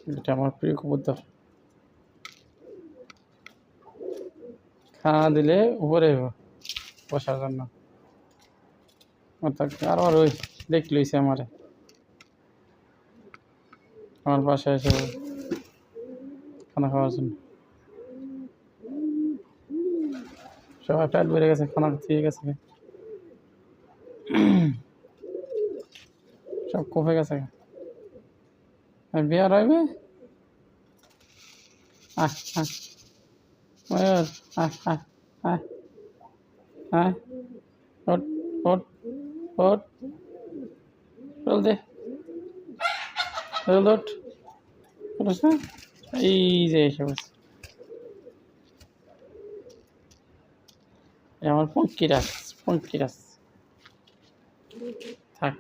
এটা আমার প্রিয় কবুতর। খানা দিলে উপরে বসার জন্য। আর ওই দেখতে লইছে আমার বাসায় এসে খানা খাওয়ার জন্য। সবাই পেট বেড়ে গেছে, খানা ঠিক গেছে, সব কমে গেছে। বিয়ার হইবে ময়ূর ওট ওট ওট চল দে ওট ওঠ না, এই যে এসে বসে আমার পঙ্কিরাস থাক।